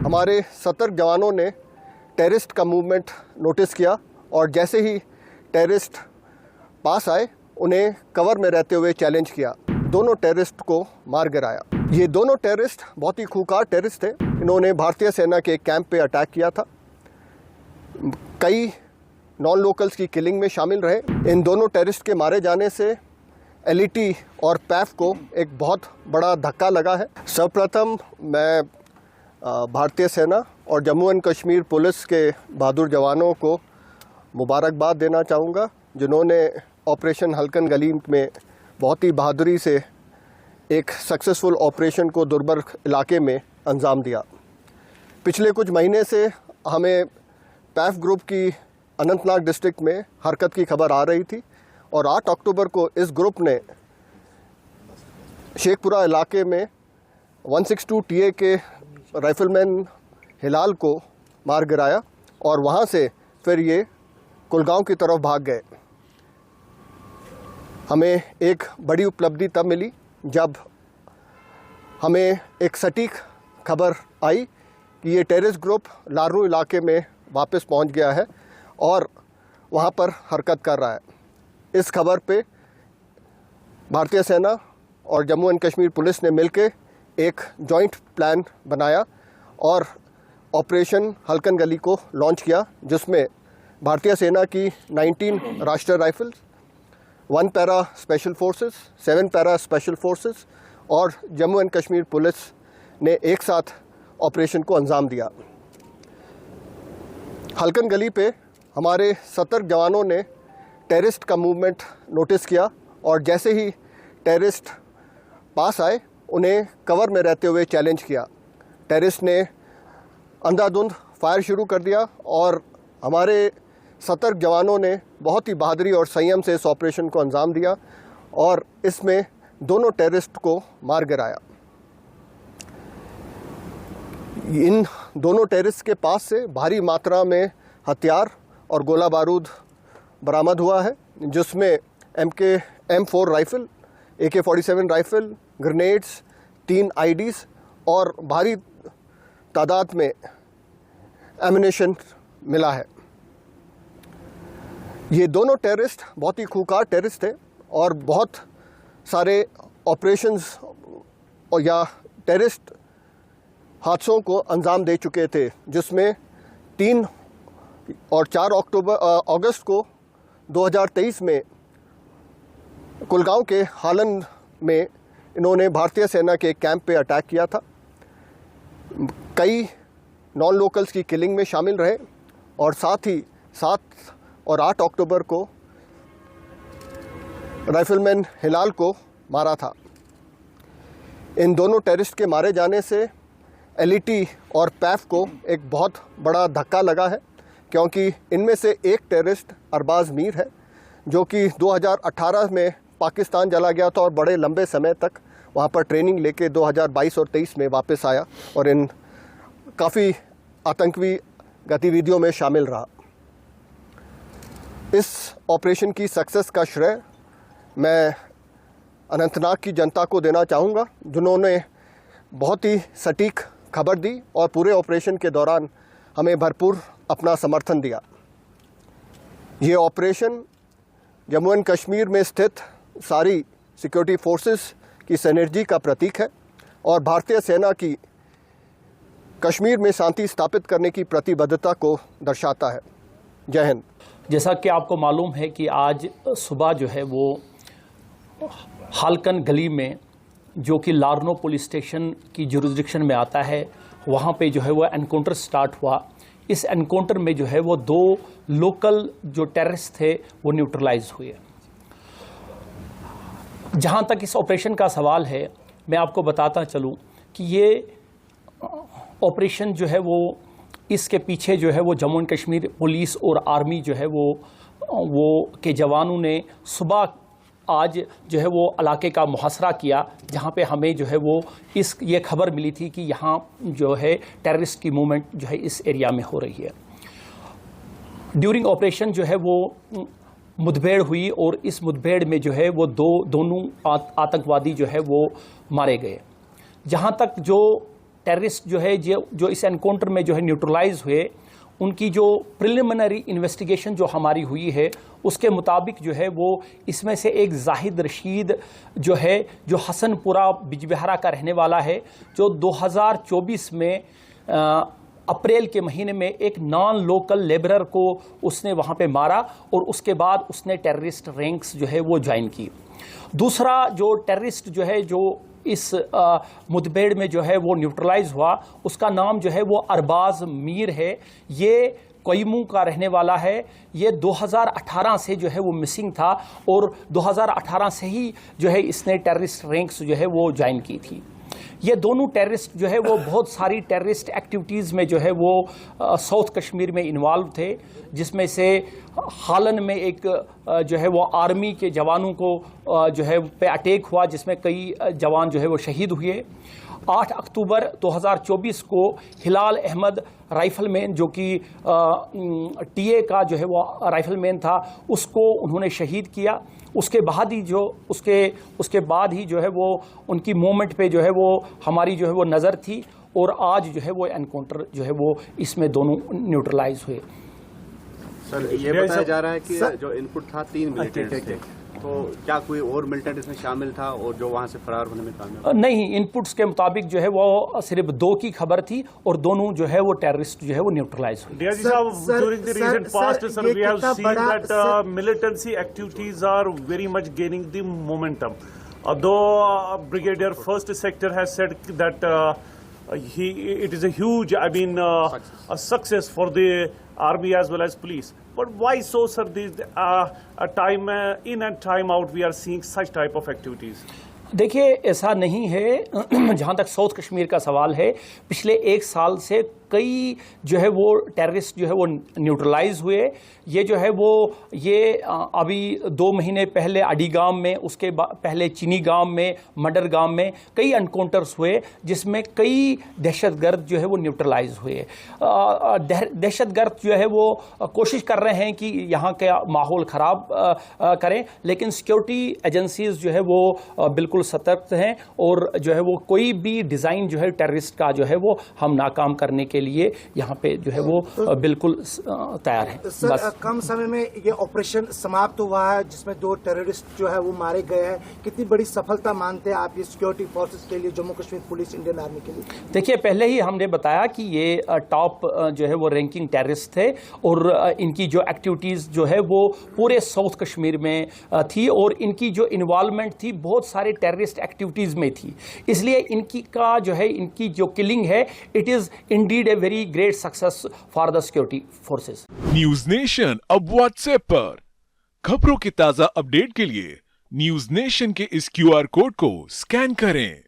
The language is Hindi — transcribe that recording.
हमारे सतर्क जवानों ने टेररिस्ट का मूवमेंट नोटिस किया और जैसे ही टेररिस्ट पास आए उन्हें कवर में रहते हुए चैलेंज किया। दोनों टेररिस्ट को मार गिराया। ये दोनों टेररिस्ट बहुत ही खूंखार टेररिस्ट थे। इन्होंने भारतीय सेना के कैंप पे अटैक किया था। कई नॉन लोकल्स की किलिंग में शामिल रहे। इन दोनों टेररिस्ट के मारे जाने से एलईटी और पैफ को एक बहुत बड़ा धक्का लगा है। सर्वप्रथम मैं भारतीय सेना और जम्मू एंड कश्मीर पुलिस के बहादुर जवानों को मुबारकबाद देना चाहूँगा, जिन्होंने ऑपरेशन हल्कन गली में बहुत ही बहादुरी से एक सक्सेसफुल ऑपरेशन को दुर्बर इलाके में अंजाम दिया। पिछले कुछ महीने से हमें पैफ ग्रुप की अनंतनाग डिस्ट्रिक्ट में हरकत की खबर आ रही थी और 8 अक्टूबर को इस ग्रुप ने शेखपुरा इलाके में 162 टीए के राइफलमैन हिलाल को मार गिराया और वहाँ से फिर ये कुलगांव की तरफ भाग गए। हमें एक बड़ी उपलब्धि तब मिली जब हमें एक सटीक खबर आई कि ये टेररिस्ट ग्रुप लारू इलाके में वापस पहुंच गया है और वहां पर हरकत कर रहा है। इस खबर पे भारतीय सेना और जम्मू एंड कश्मीर पुलिस ने मिलकर एक जॉइंट प्लान बनाया और ऑपरेशन हल्कन गली को लॉन्च किया, जिसमें भारतीय सेना की 19 राष्ट्रीय rifles, 1 para special forces, 7 para special forces और जम्मू एंड कश्मीर पुलिस ने एक साथ ऑपरेशन को अंजाम दिया। हल्कन गली पे हमारे सतर्क जवानों ने टेररिस्ट का मूवमेंट नोटिस किया और जैसे ही टेररिस्ट पास आए उन्हें कवर में रहते हुए चैलेंज किया। टेररिस्ट ने अंधाधुंध फायर शुरू कर दिया और हमारे सतर्क जवानों ने बहुत ही बहादुरी और संयम से इस ऑपरेशन को अंजाम दिया और इसमें दोनों टेररिस्ट को मार गिराया। इन दोनों टेररिस्ट के पास से भारी मात्रा में हथियार और गोला बारूद बरामद हुआ है, जिसमें M4 rifle, AK-47 rifle, grenades, 3 IDs और भारी तादाद में एमिनेशन मिला है। ये दोनों टेररिस्ट बहुत ही खूंखार टेररिस्ट थे और बहुत सारे ऑपरेशंस और या टेररिस्ट हादसों को अंजाम दे चुके थे, जिसमें 3 और 4 अगस्त को 2023 में कुलगांव के हालन में इन्होंने भारतीय सेना के कैंप पे अटैक किया था। कई नॉन लोकल्स की किलिंग में शामिल रहे और साथ ही 7 और 8 अक्टूबर को राइफलमैन हिलाल को मारा था। इन दोनों टेररिस्ट के मारे जाने से एलईटी और पैफ को एक बहुत बड़ा धक्का लगा है, क्योंकि इनमें से एक टेररिस्ट अरबाज मीर है, जो कि 2018 में पाकिस्तान चला गया था और बड़े लंबे समय तक वहाँ पर ट्रेनिंग लेके 2022 और 23 में वापस आया और इन काफ़ी आतंकी गतिविधियों में शामिल रहा। इस ऑपरेशन की सक्सेस का श्रेय मैं अनंतनाग की जनता को देना चाहूँगा, जिन्होंने बहुत ही सटीक खबर दी और पूरे ऑपरेशन के दौरान हमें भरपूर अपना समर्थन दिया। ये ऑपरेशन जम्मू एंड कश्मीर में स्थित सारी सिक्योरिटी फोर्सेस की सिनर्जी का प्रतीक है और भारतीय सेना की कश्मीर में शांति स्थापित करने की प्रतिबद्धता को दर्शाता है। जय हिंद। जैसा कि आपको मालूम है कि आज सुबह जो है वो हालकन गली में, जो कि लारनो पुलिस स्टेशन की जुरिस्डिक्शन में आता है, वहाँ पे जो है वो एनकाउंटर स्टार्ट हुआ। इस एनकाउंटर में जो है वो 2 लोकल जो टेररिस्ट थे वो न्यूट्रलाइज हुए। जहाँ तक इस ऑपरेशन का सवाल है, मैं आपको बताता चलूँ कि ये ऑपरेशन जो है वो इसके पीछे जो है वो जम्मू एंड कश्मीर पुलिस और आर्मी जो है वो के जवानों ने सुबह आज जो है वो इलाके का मुहासरा किया, जहाँ पे हमें जो है वो ये खबर मिली थी कि यहाँ जो है टेररिस्ट की मूवमेंट जो है इस एरिया में हो रही है। ड्यूरिंग ऑपरेशन जो है वो मुठभेड़ हुई और इस मुठभेड़ में जो है वो दोनों आतंकवादी जो है वो मारे गए। जहाँ तक जो टेररिस्ट जो है जो इस एनकाउंटर में जो है न्यूट्रलाइज हुए, उनकी जो प्रिलिमिनरी इन्वेस्टिगेशन जो हमारी हुई है उसके मुताबिक जो है वो इसमें से एक जाहिद रशीद जो है, जो हसनपुरा बिजबिहारा का रहने वाला है, जो 2024 में अप्रैल के महीने में एक नॉन लोकल लेबरर को उसने वहाँ पे मारा और उसके बाद उसने टेररिस्ट रैंक्स जो है वो ज्वाइन की। दूसरा जो टेररिस्ट जो है जो इस मुठभेड़ में जो है वो न्यूट्रलाइज हुआ, उसका नाम जो है वो अरबाज मीर है। ये कोयमू का रहने वाला है। ये 2018 से जो है वो मिसिंग था और 2018 से ही जो है इसने टेररिस्ट रैंक्स जो है वो ज्वाइन की थी। ये दोनों टेररिस्ट जो है वो बहुत सारी टेररिस्ट एक्टिविटीज़ में जो है वो साउथ कश्मीर में इन्वॉल्व थे, जिसमें से हालन में एक जो है वो आर्मी के जवानों को जो है पे अटैक हुआ, जिसमें कई जवान जो है वो शहीद हुए। 8 अक्टूबर 2024 को हिलाल अहमद राइफलमैन, जो कि टीए का जो है वो राइफलमैन था, उसको उन्होंने शहीद किया। उसके बाद ही जो है वो उनकी मूवमेंट पे जो है वो हमारी जो है वो नज़र थी और आज जो है वो एनकाउंटर जो है वो इसमें दोनों न्यूट्रलाइज हुए। सर, ये बताया जा रहा है कि जो इनपुट था 3 मिलिटेंट्स थे, तो क्या कोई और मिलिटेंट इसमें शामिल था और जो वहां से फरार होने में कामयाब? नहीं, इनपुट्स के मुताबिक जो है वो सिर्फ 2 की खबर थी और दोनों जो है वो टेररिस्ट जो है वो न्यूट्रलाइज हुए। Dear ji sahab, during the recent past, sir, we have seen that militancy activities are very much gaining the momentum. Though Brigadier First Sector has said that it is a huge, a success for the army as well as police. But why so, sir? This time in and time out, we are seeing such type of activities. देखिए, ऐसा नहीं है। जहाँ तक साउथ कश्मीर का सवाल है, पिछले 1 साल से कई जो है वो टेररिस्ट जो है वो न्यूट्रलाइज हुए। ये जो है वो अभी 2 महीने पहले अडीगाम में, उसके पहले चीनी गांव में, मडर गांव में कई एनकाउंटर्स हुए, जिसमें कई दहशतगर्द जो है वो न्यूट्रलाइज हुए। दहशतगर्द जो है वो कोशिश कर रहे हैं कि यहाँ का माहौल ख़राब करें, लेकिन सिक्योरिटी एजेंसीज जो है वो बिल्कुल सतर्क हैं और जो है वो कोई भी डिज़ाइन जो है टेररिस्ट का जो है वो हम नाकाम करने के लिए यहाँ पे जो है वो बिल्कुल तैयार है। सर, बस कम समय में ये ऑपरेशन समाप्त हुआ है, जिसमें 2 टेररिस्ट जो है वो मारे गए हैं। कितनी बड़ी सफलता मानते हैं आप ये सिक्योरिटी फोर्सेस के लिए, Jammu Kashmir police, Indian army के लिए? देखिए, पहले ही हमने बताया कि ये टॉप जो है वो रैंकिंग टेररिस्ट थे और इनकी जो एक्टिविटीज़ जो है वो पूरे साउथ कश्मीर में थी और इनकी जो इन्वॉल्वमेंट थी बहुत सारे टेररिस्ट एक्टिविटीज़ में थी। इसलिए इनकी जो किलिंग है, it is Indeed a very great success for the security forces. News nation अब व्हाट्सएप पर खबरों के ताजा अपडेट के लिए न्यूज नेशन के इस QR कोड को स्कैन करें।